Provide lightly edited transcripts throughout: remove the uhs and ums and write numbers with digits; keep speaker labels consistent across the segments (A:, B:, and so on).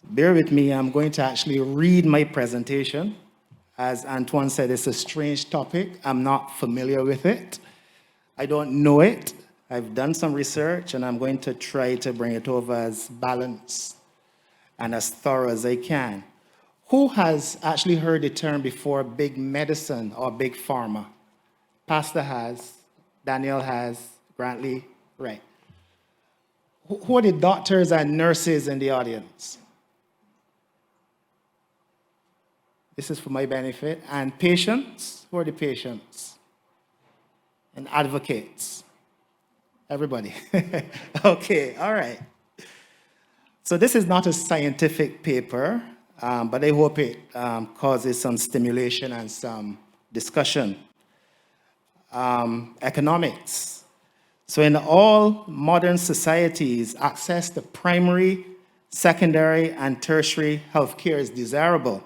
A: Bear with me, I'm going to actually read my presentation. As Antoine said, it's a strange topic. I'm not familiar with it. I don't know it. I've done some research, and I'm going to try to bring it over as balanced and as thorough as I can. Who has actually heard the term before, big medicine or big pharma? Pastor has, Daniel has, Grantley, right. Who are the doctors and nurses in the audience? This is for my benefit. And patients? Who are the patients? And advocates? Everybody. Okay, all right. So this is not a scientific paper, but I hope it causes some stimulation and some discussion. Economics. So in all modern societies, access to primary, secondary, and tertiary healthcare is desirable.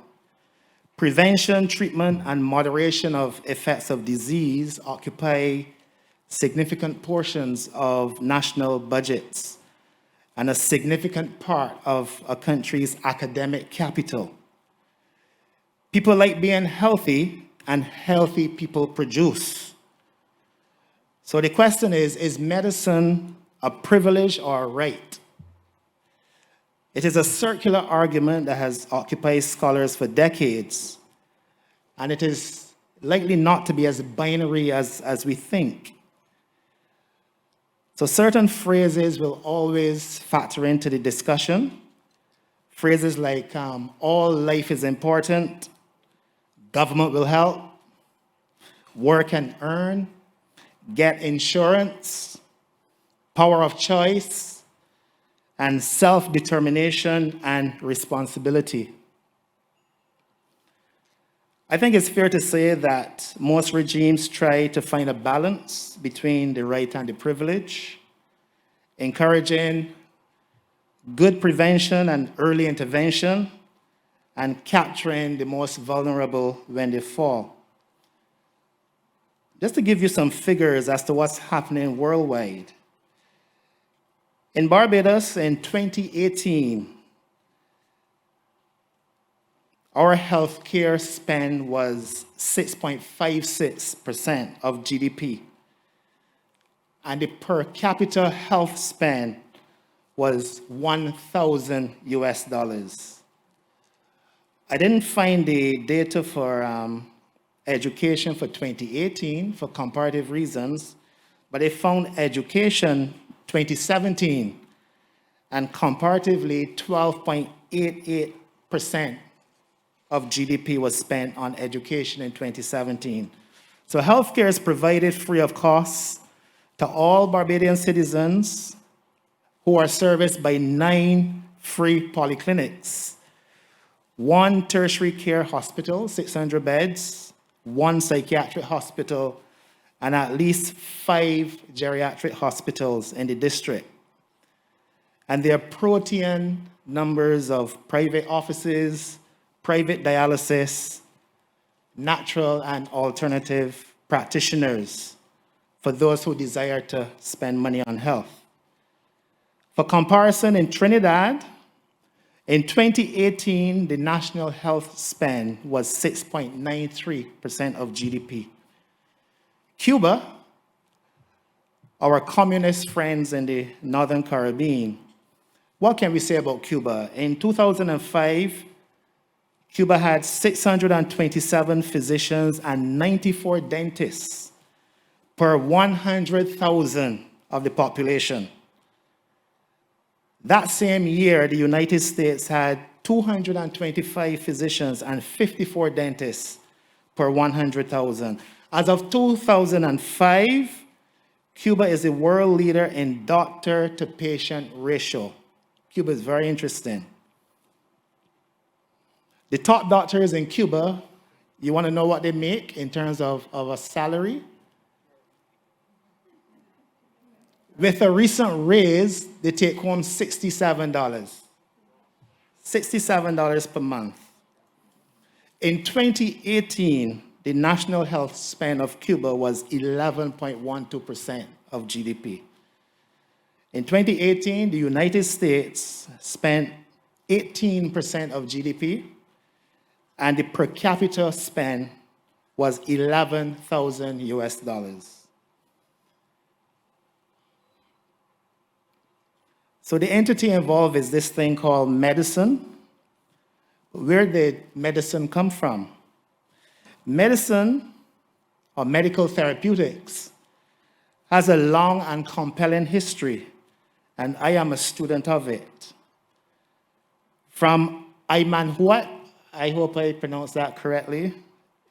A: Prevention, treatment, and moderation of effects of disease occupy significant portions of national budgets and a significant part of a country's academic capital. People like being healthy, and healthy people produce. So the question is medicine a privilege or a right? It is a circular argument that has occupied scholars for decades, and it is likely not to be as binary as we think. So certain phrases will always factor into the discussion. Phrases like all life is important, government will help, work and earn, get insurance, power of choice, and self-determination and responsibility. I think it's fair to say that most regimes try to find a balance between the right and the privilege, encouraging good prevention and early intervention, and capturing the most vulnerable when they fall. Just to give you some figures as to what's happening worldwide. In Barbados in 2018, our healthcare spend was 6.56% of GDP. And the per capita health spend was $1,000 US. I didn't find the data for education for 2018 for comparative reasons, but I found education 2017, and comparatively 12.88% of GDP was spent on education in 2017. So healthcare is provided free of cost to all Barbadian citizens who are serviced by 9 free polyclinics, 1 tertiary care hospital, 600 beds, 1 psychiatric hospital, and at least 5 geriatric hospitals in the district. And there are protean numbers of private offices, private dialysis, natural and alternative practitioners for those who desire to spend money on health. For comparison, in Trinidad, in 2018, the national health spend was 6.93% of GDP. Cuba, our communist friends in the Northern Caribbean, what can we say about Cuba? In 2005, Cuba had 627 physicians and 94 dentists per 100,000 of the population. That same year, the United States had 225 physicians and 54 dentists per 100,000. As of 2005, Cuba is the world leader in doctor-to-patient ratio. Cuba is very interesting. The top doctors in Cuba, you want to know what they make in terms of a salary? With a recent raise, they take home $67. $67 per month. In 2018, the national health spend of Cuba was 11.12% of GDP. In 2018, the United States spent 18% of GDP, and the per capita spend was 11,000 US dollars. So the entity involved is this thing called medicine. Where did medicine come from? Medicine, or medical therapeutics, has a long and compelling history, and I am a student of it. From Aymanhuat, I hope I pronounced that correctly,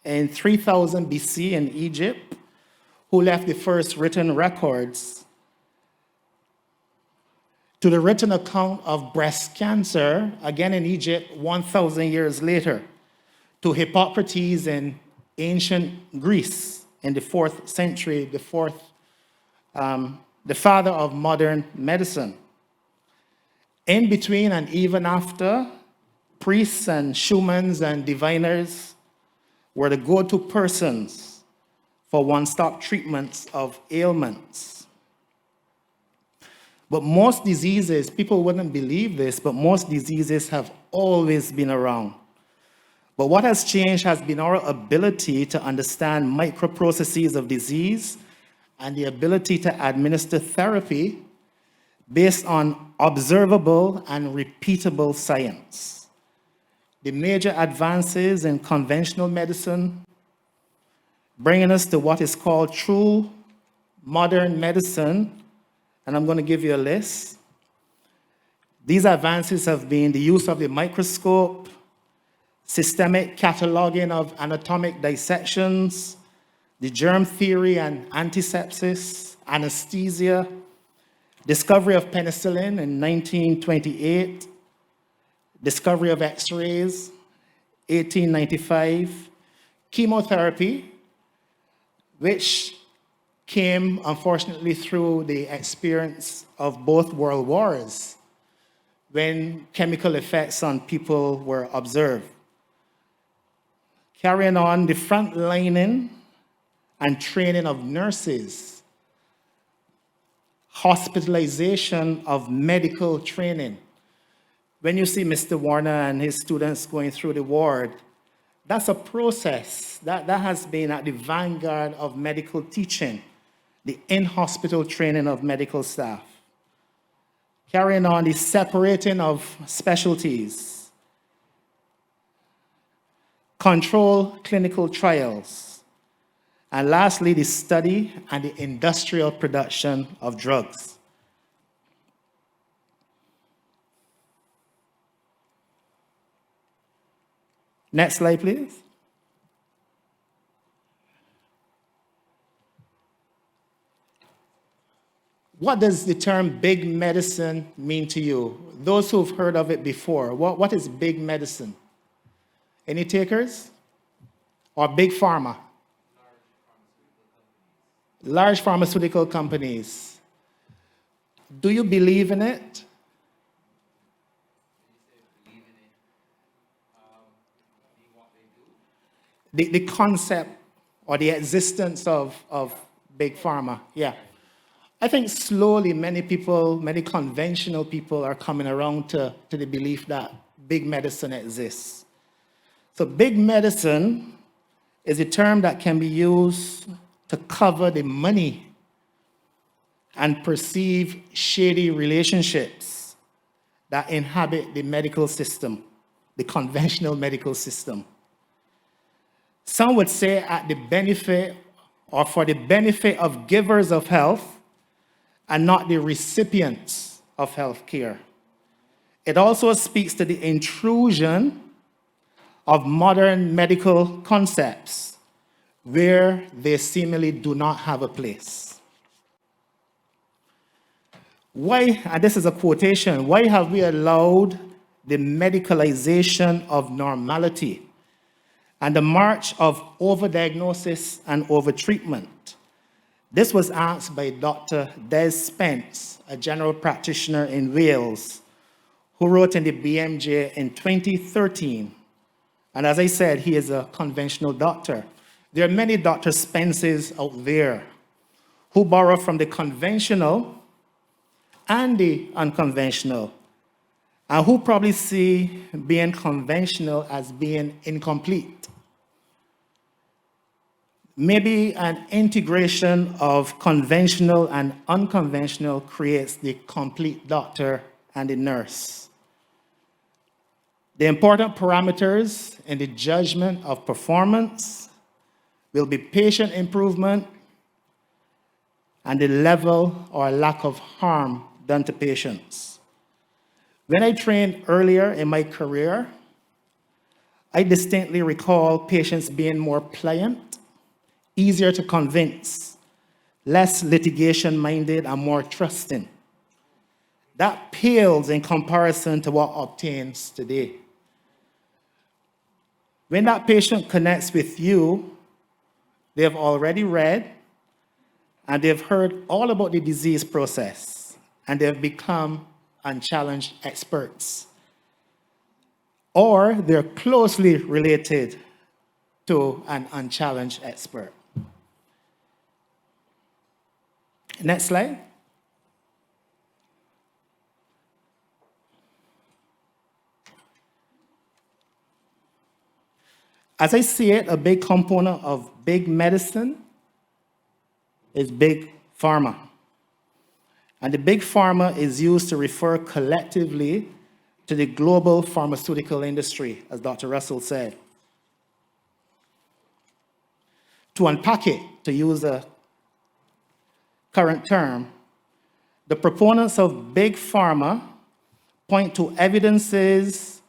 A: in 3000 BC in Egypt, who left the first written records, to the written account of breast cancer, again in Egypt, 1,000 years later, to Hippocrates in ancient Greece in the 4th century, the father of modern medicine. In between and even after, priests and shamans and diviners were the go-to persons for one-stop treatments of ailments. But most diseases, people wouldn't believe this, but most diseases have always been around. But what has changed has been our ability to understand microprocesses of disease and the ability to administer therapy based on observable and repeatable science. The major advances in conventional medicine, bringing us to what is called true modern medicine, and I'm going to give you a list. These advances have been the use of the microscope, systemic cataloging of anatomic dissections, the germ theory and antisepsis, anesthesia, discovery of penicillin in 1928, discovery of X-rays, 1895, chemotherapy, which came, unfortunately, through the experience of both world wars, when chemical effects on people were observed. Carrying on the frontlining and training of nurses, hospitalization of medical training. When you see Mr. Warner and his students going through the ward, that's a process that has been at the vanguard of medical teaching, the in-hospital training of medical staff. Carrying on the separating of specialties, control clinical trials, and lastly, the study and the industrial production of drugs. Next slide, please. What does the term big medicine mean to you? Those who've heard of it before, what is big medicine? Any takers? Or big pharma? Large pharmaceutical companies. Do you believe in it? The concept or the existence of big pharma, yeah. I think slowly many people, many conventional people are coming around to the belief that big medicine exists. So big medicine is a term that can be used to cover the money and perceive shady relationships that inhabit the medical system, the conventional medical system. Some would say at the benefit or for the benefit of givers of health and not the recipients of health care. It also speaks to the intrusion of modern medical concepts where they seemingly do not have a place. Why, and this is a quotation, why have we allowed the medicalization of normality and the march of overdiagnosis and overtreatment? This was asked by Dr. Des Spence, a general practitioner in Wales, who wrote in the BMJ in 2013. And as I said, he is a conventional doctor. There are many Dr. Spences out there who borrow from the conventional and the unconventional and who probably see being conventional as being incomplete. Maybe an integration of conventional and unconventional creates the complete doctor and the nurse. The important parameters in the judgment of performance will be patient improvement and the level or lack of harm done to patients. When I trained earlier in my career, I distinctly recall patients being more pliant, easier to convince, less litigation-minded, and more trusting. That pales in comparison to what obtains today. When that patient connects with you, they have already read and they've heard all about the disease process, and they've become unchallenged experts. Or they're closely related to an unchallenged expert. Next slide. As I see it, a big component of big medicine is big pharma. And the big pharma is used to refer collectively to the global pharmaceutical industry, as Dr. Russell said. To unpack it, to use a current term, the proponents of big pharma point to evidences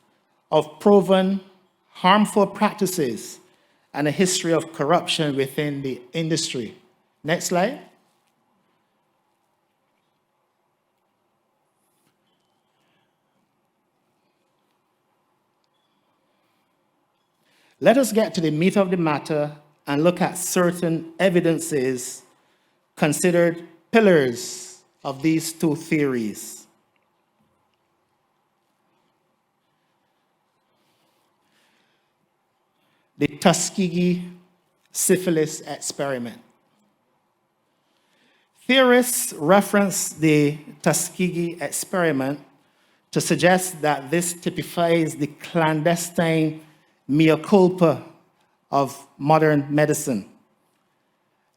A: of proven harmful practices and a history of corruption within the industry. Next slide. Let us get to the meat of the matter and look at certain evidences considered pillars of these two theories. The Tuskegee syphilis experiment. Theorists reference the Tuskegee experiment to suggest that this typifies the clandestine mea culpa of modern medicine.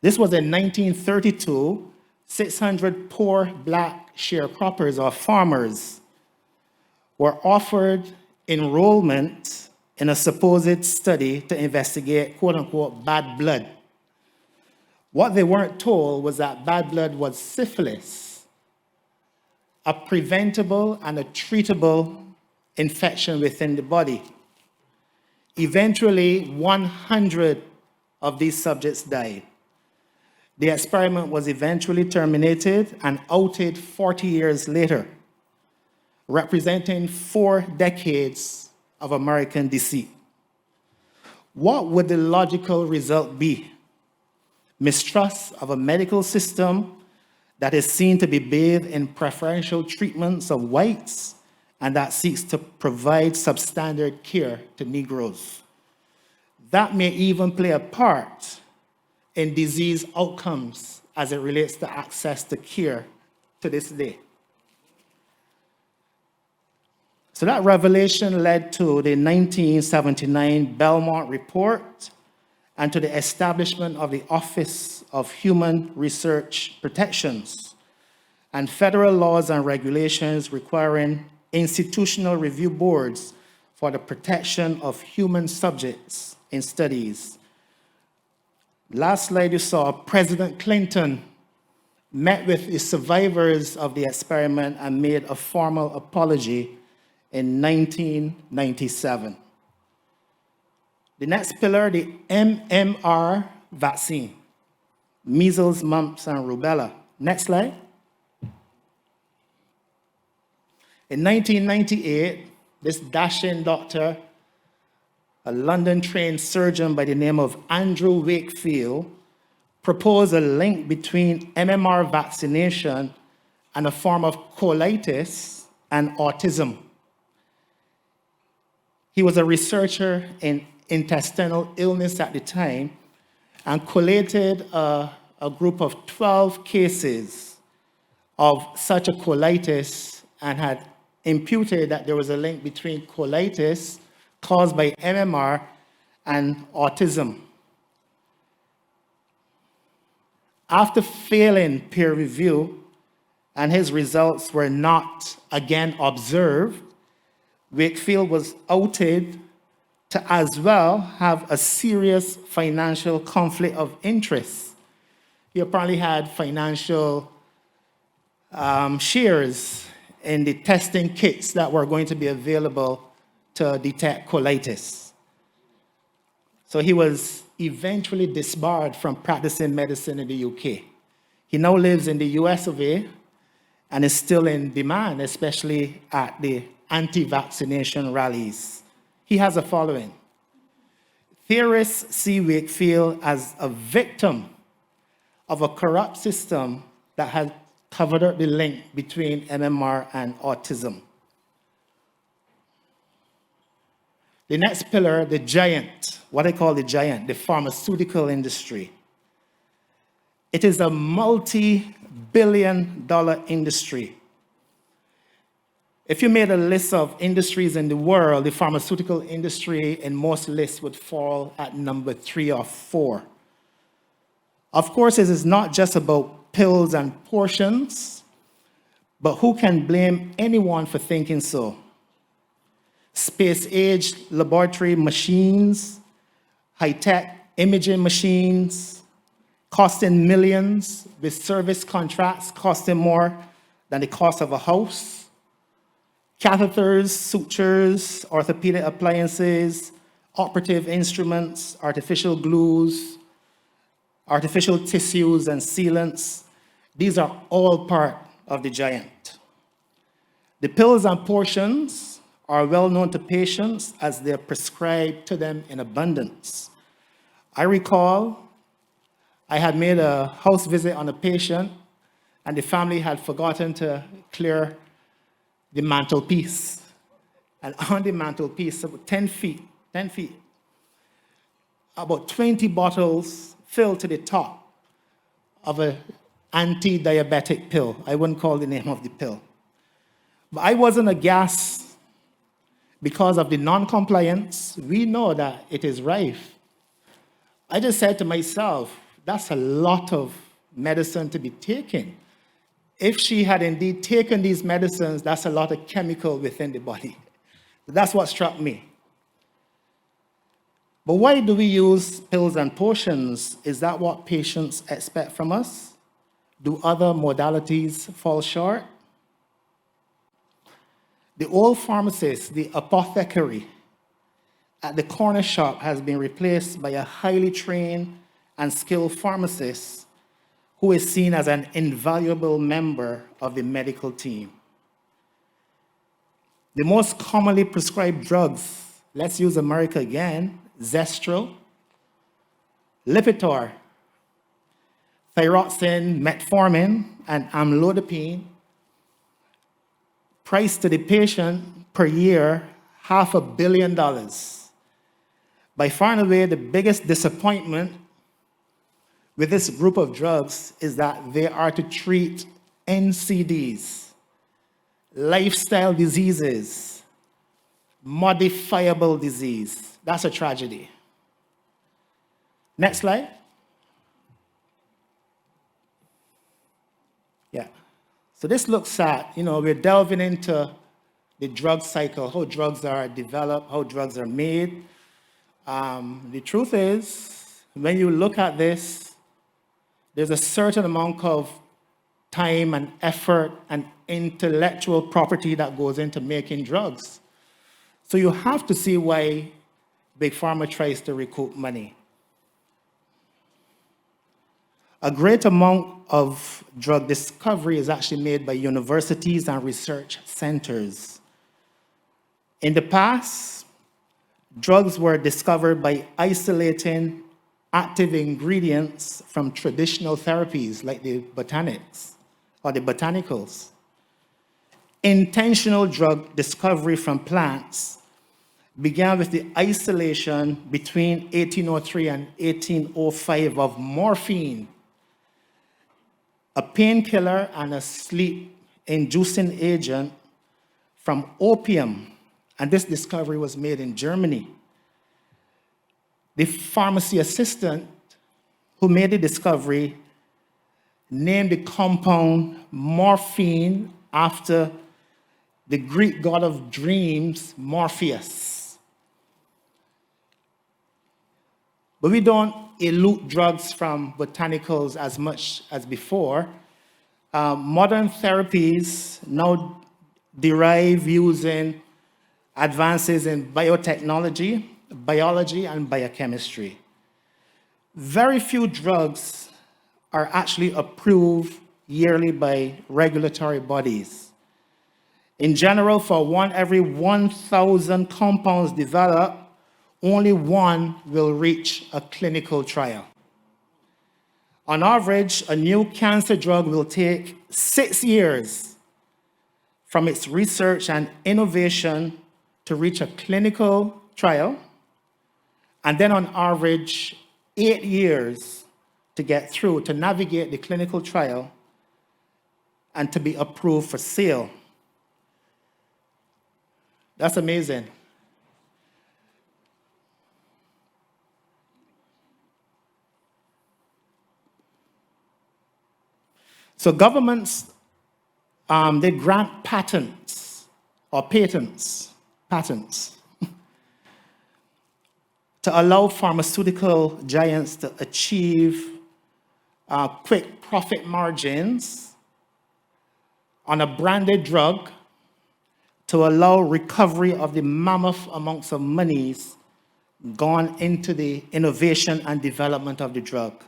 A: This was in 1932, 600 poor black sharecroppers or farmers were offered enrollment in a supposed study to investigate quote unquote bad blood. What they weren't told was that bad blood was syphilis, a preventable and a treatable infection within the body. Eventually, 100 of these subjects died. The experiment was eventually terminated and outed 40 years later, representing 4 decades of American deceit. What would the logical result be? Mistrust of a medical system that is seen to be bathed in preferential treatments of whites and that seeks to provide substandard care to Negroes. That may even play a part in disease outcomes as it relates to access to care to this day. So that revelation led to the 1979 Belmont Report and to the establishment of the Office of Human Research Protections and federal laws and regulations requiring institutional review boards for the protection of human subjects in studies. Last slide you saw, President Clinton met with the survivors of the experiment and made a formal apology in 1997. The next pillar, the MMR vaccine, measles, mumps, and rubella. Next slide. In 1998, this dashing doctor, a London-trained surgeon by the name of Andrew Wakefield, proposed a link between MMR vaccination and a form of colitis and autism. He was a researcher in intestinal illness at the time and collated a group of 12 cases of such a colitis and had imputed that there was a link between colitis caused by MMR and autism. After failing peer review, and his results were not again observed, Wakefield was outed to as well have a serious financial conflict of interest. He apparently had financial shares in the testing kits that were going to be available to detect colitis. So he was eventually disbarred from practicing medicine in the UK. He now lives in the US of A and is still in demand, especially at the anti-vaccination rallies. He has a following. Theorists see Wakefield as a victim of a corrupt system that has covered up the link between MMR and autism. The next pillar, the giant, what I call the giant, the pharmaceutical industry. It is a multi-billion-dollar industry. If you made a list of industries in the world, the pharmaceutical industry in most lists would fall at number 3 or 4. Of course, it is not just about pills and portions, but who can blame anyone for thinking so? Space-age laboratory machines, high-tech imaging machines, costing millions, with service contracts costing more than the cost of a house, catheters, sutures, orthopedic appliances, operative instruments, artificial glues, artificial tissues and sealants. These are all part of the giant. The pills and portions are well known to patients as they're prescribed to them in abundance. I recall I had made a house visit on a patient and the family had forgotten to clear the mantelpiece. And on the mantelpiece, about 10 feet, about 20 bottles filled to the top of an anti-diabetic pill. I wouldn't call the name of the pill. But I wasn't aghast because of the non-compliance. We know that it is rife. I just said to myself, that's a lot of medicine to be taken. If she had indeed taken these medicines, that's a lot of chemical within the body. That's what struck me. But why do we use pills and potions? Is that what patients expect from us? Do other modalities fall short? The old pharmacist, the apothecary at the corner shop has been replaced by a highly trained and skilled pharmacist who is seen as an invaluable member of the medical team. The most commonly prescribed drugs, let's use America again, Zestro, Lipitor, thyroxine, metformin, and amlodipine, price to the patient per year, $500 million. By far and away, the biggest disappointment with this group of drugs is that they are to treat NCDs, lifestyle diseases, modifiable disease. That's a tragedy. Next slide. Yeah. So this looks at, we're delving into the drug cycle, how drugs are developed, how drugs are made. The truth is, when you look at this, there's a certain amount of time and effort and intellectual property that goes into making drugs. So you have to see why Big Pharma tries to recoup money. A great amount of drug discovery is actually made by universities and research centers. In the past, drugs were discovered by isolating active ingredients from traditional therapies like the botanics or the botanicals. Intentional drug discovery from plants began with the isolation between 1803 and 1805 of morphine, a painkiller and a sleep-inducing agent from opium, and this discovery was made in Germany. The pharmacy assistant who made the discovery named the compound morphine after the Greek god of dreams, Morpheus. But we don't elute drugs from botanicals as much as before. Modern therapies now derive using advances in biotechnology, biology, and biochemistry. Very few drugs are actually approved yearly by regulatory bodies. In general, for every 1,000 compounds developed, only one will reach a clinical trial. On average, a new cancer drug will take 6 years from its research and innovation to reach a clinical trial, and then on average, 8 years to get through, to navigate the clinical trial and to be approved for sale. That's amazing. So governments, they grant patents to allow pharmaceutical giants to achieve quick profit margins on a branded drug to allow recovery of the mammoth amounts of monies gone into the innovation and development of the drug.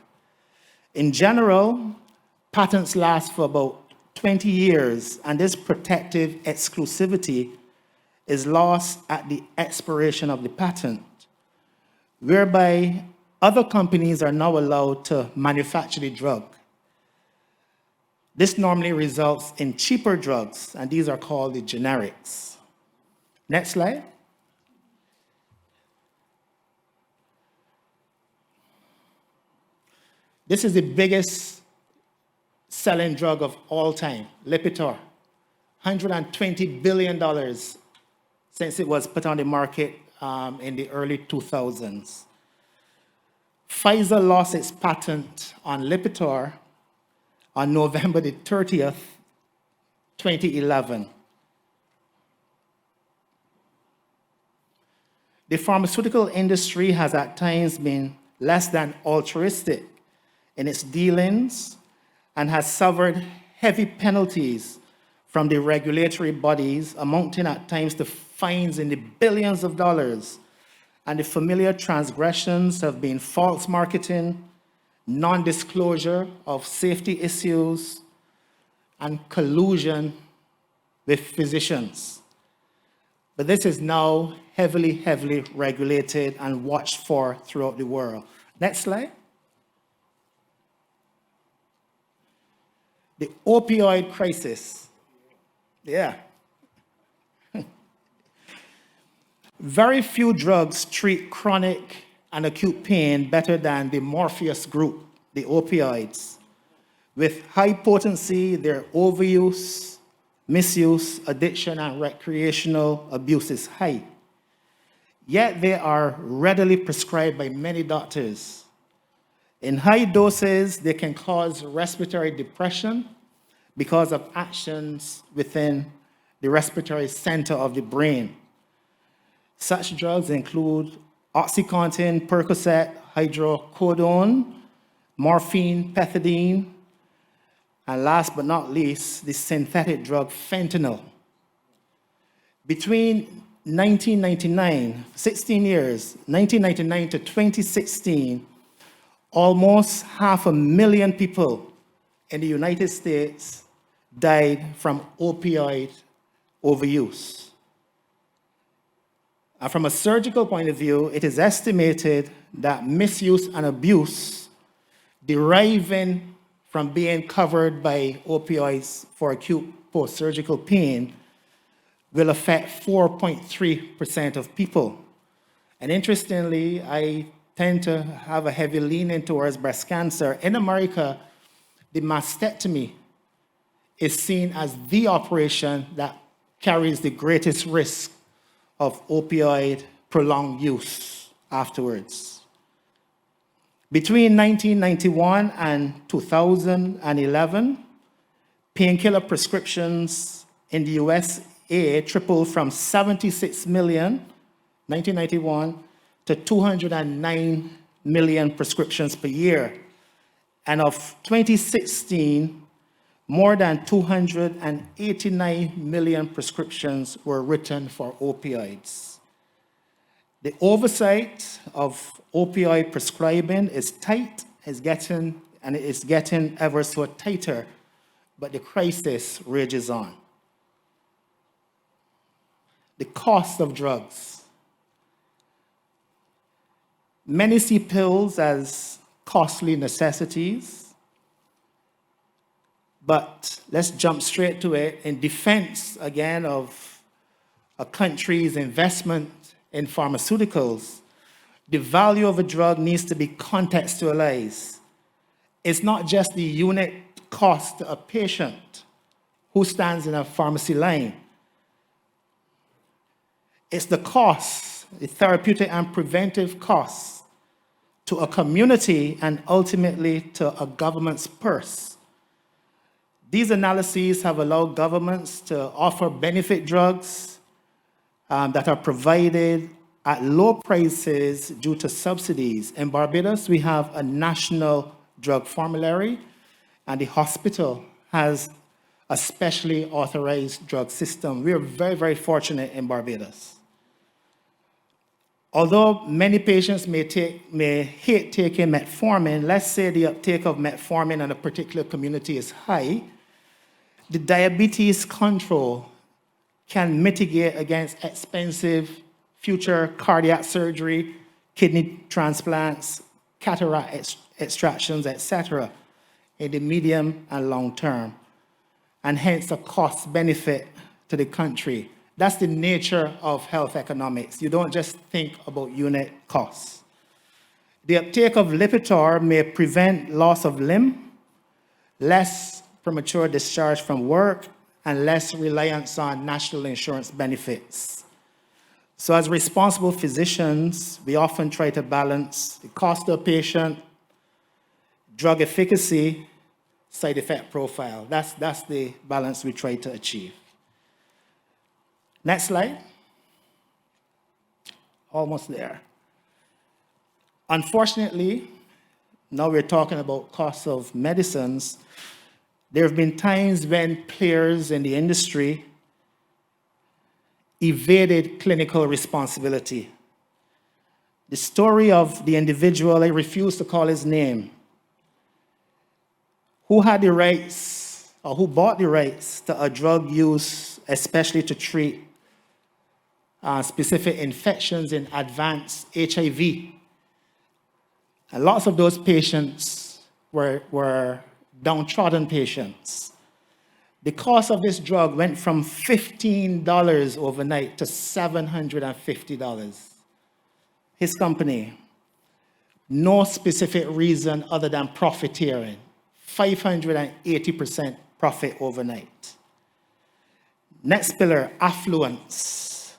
A: In general, patents last for about 20 years, and this protective exclusivity is lost at the expiration of the patent, whereby other companies are now allowed to manufacture the drug. This normally results in cheaper drugs, and these are called the generics. Next slide. This is the biggest selling drug of all time, Lipitor. $120 billion since it was put on the market in the early 2000s. Pfizer lost its patent on Lipitor on November the 30th, 2011. The pharmaceutical industry has at times been less than altruistic in its dealings and has suffered heavy penalties from the regulatory bodies, amounting at times to fines in the billions of dollars. And the familiar transgressions have been false marketing, non-disclosure of safety issues, and collusion with physicians. But this is now heavily regulated and watched for throughout the world. Next slide. The opioid crisis. Yeah. Very few drugs treat chronic and acute pain better than the Morpheus group, the opioids. With high potency, their overuse, misuse, addiction, and recreational abuse is high. Yet they are readily prescribed by many doctors. In high doses, they can cause respiratory depression because of actions within the respiratory center of the brain. Such drugs include OxyContin, Percocet, hydrocodone, morphine, pethidine, and last but not least, the synthetic drug fentanyl. Between 1999, 16 years, 1999 to 2016, almost 500,000 people in the United States died from opioid overuse. And from a surgical point of view, it is estimated that misuse and abuse deriving from being covered by opioids for acute post-surgical pain will affect 4.3% of people. And interestingly, I tend to have a heavy leaning towards breast cancer. In America, the mastectomy is seen as the operation that carries the greatest risk of opioid prolonged use afterwards. Between 1991 and 2011, painkiller prescriptions in the USA tripled from 76 million, 1991, to 209 million prescriptions per year. And of 2016, more than 289 million prescriptions were written for opioids. The oversight of opioid prescribing is tight, it is getting ever so tighter, but the crisis rages on. The cost of drugs. Many see pills as costly necessities, but let's jump straight to it. In defense, again, of a country's investment in pharmaceuticals, the value of a drug needs to be contextualized. It's not just the unit cost to a patient who stands in a pharmacy line. It's the cost, the therapeutic and preventive costs to a community and ultimately to a government's purse. These analyses have allowed governments to offer benefit drugs that are provided at low prices due to subsidies. In Barbados, we have a national drug formulary, and the hospital has a specially authorized drug system. We are very, very fortunate in Barbados. Although many patients may hate taking metformin, let's say the uptake of metformin in a particular community is high, the diabetes control can mitigate against expensive future cardiac surgery, kidney transplants, cataract extractions, etc., in the medium and long term, and hence a cost benefit to the country. That's the nature of health economics. You don't just think about unit costs. The uptake of Lipitor may prevent loss of limb, less premature discharge from work, and less reliance on national insurance benefits. So as responsible physicians, we often try to balance the cost to a patient, drug efficacy, side effect profile. That's the balance we try to achieve. Next slide. Almost there. Unfortunately, now we're talking about costs of medicines. There have been times when players in the industry evaded clinical responsibility. The story of the individual, I refuse to call his name, who had the rights, or who bought the rights to a drug use, especially to treat specific infections in advanced HIV. And lots of those patients were downtrodden patients. The cost of this drug went from $15 overnight to $750. His company, no specific reason other than profiteering, 580% profit overnight. Next pillar, affluence.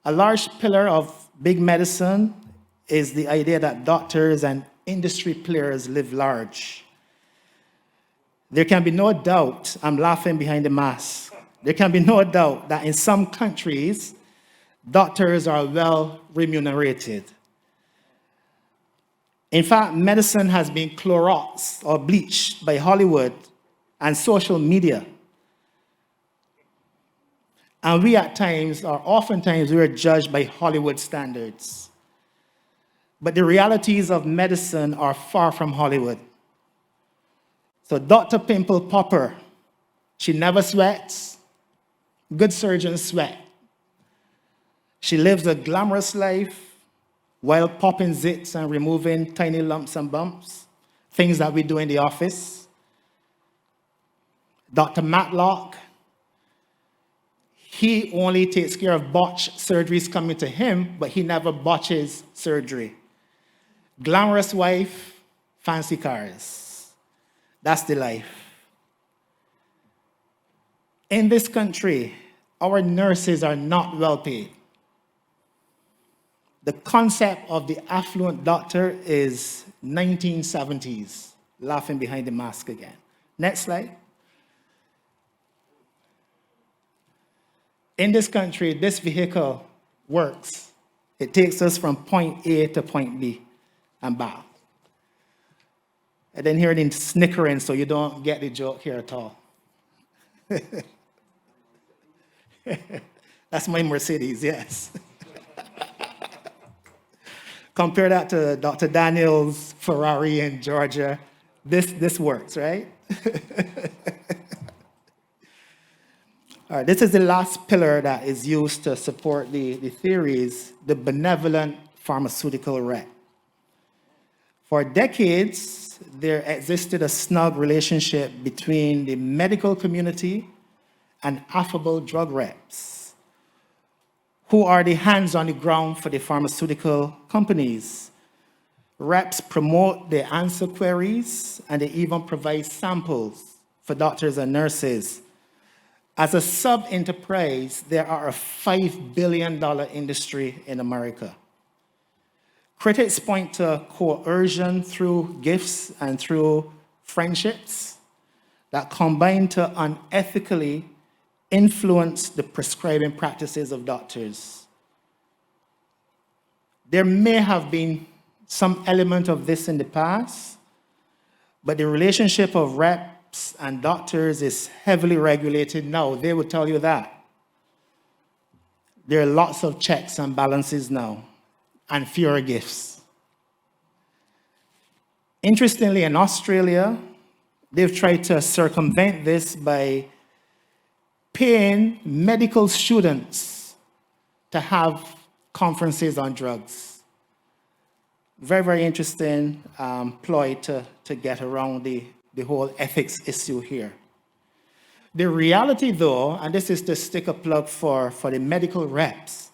A: A large pillar of big medicine is the idea that doctors and industry players live large. There can be no doubt, I'm laughing behind the mask, there can be no doubt that in some countries, doctors are well remunerated. In fact, medicine has been Cloroxed or bleached by Hollywood and social media. And we at times, or oftentimes, we are judged by Hollywood standards. But the realities of medicine are far from Hollywood. So Dr. Pimple Popper, she never sweats. Good surgeons sweat. She lives a glamorous life while popping zits and removing tiny lumps and bumps, things that we do in the office. Dr. Matlock, he only takes care of botched surgeries coming to him, but he never botches surgery. Glamorous wife, fancy cars. That's the life. In this country, our nurses are not well paid. The concept of the affluent doctor is 1970s, laughing behind the mask again. Next slide. In this country, this vehicle works. It takes us from point A to point B and back. I didn't hear any snickering, so you don't get the joke here at all. That's my Mercedes, yes. Compare that to Dr. Daniel's Ferrari in Georgia. This works, right? All right, this is the last pillar that is used to support the theories, the benevolent pharmaceutical rep. For decades, there existed a snug relationship between the medical community and affable drug reps, who are the hands on the ground for the pharmaceutical companies. Reps promote, they answer queries, and they even provide samples for doctors and nurses. As a sub-enterprise, there are a $5 billion industry in America. Critics point to coercion through gifts and through friendships that combine to unethically influence the prescribing practices of doctors. There may have been some element of this in the past, but the relationship of reps and doctors is heavily regulated now. They would tell you that. There are lots of checks and balances now, and fewer gifts. Interestingly, in Australia, they've tried to circumvent this by paying medical students to have conferences on drugs. Very, very interesting ploy to get around the whole ethics issue here. The reality, though, and this is to stick a plug for the medical reps,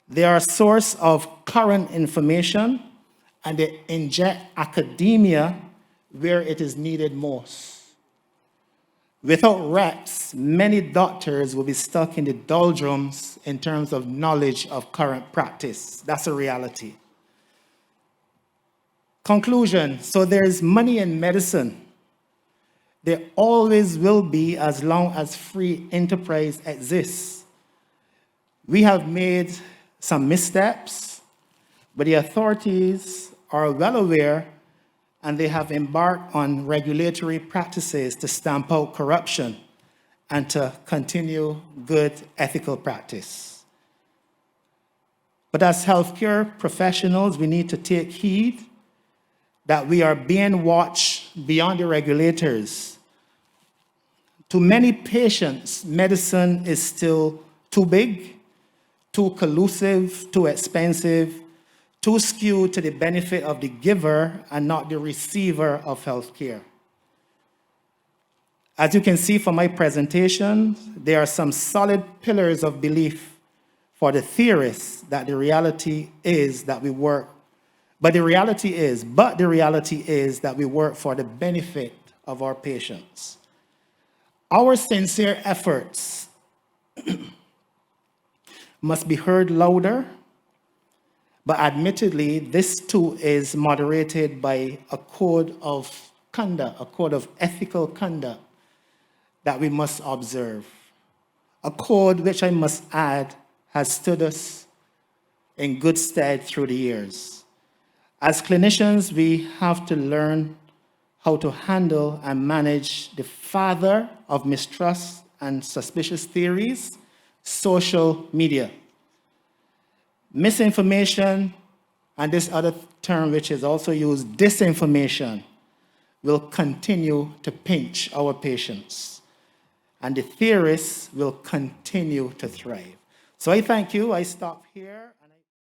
A: they are a source of current information and they inject academia where it is needed most. Without reps, many doctors will be stuck in the doldrums in terms of knowledge of current practice. That's a reality. Conclusion, so there's money in medicine. There always will be as long as free enterprise exists. We have made some missteps, but the authorities are well aware and they have embarked on regulatory practices to stamp out corruption and to continue good ethical practice. But as healthcare professionals, we need to take heed that we are being watched beyond the regulators. To many patients, medicine is still too big, too collusive, too expensive, too skewed to the benefit of the giver and not the receiver of healthcare. As you can see from my presentation, there are some solid pillars of belief for the theorists that the reality is that we work. But the reality is that we work for the benefit of our patients. Our sincere efforts must be heard louder, but admittedly, this too is moderated by a code of conduct, a code of ethical conduct that we must observe. A code which I must add has stood us in good stead through the years. As clinicians, we have to learn how to handle and manage the father of mistrust and suspicious theories, social media. Misinformation, and this other term which is also used, disinformation, will continue to pinch our patients. And the theorists will continue to thrive. So I thank you. I stop here.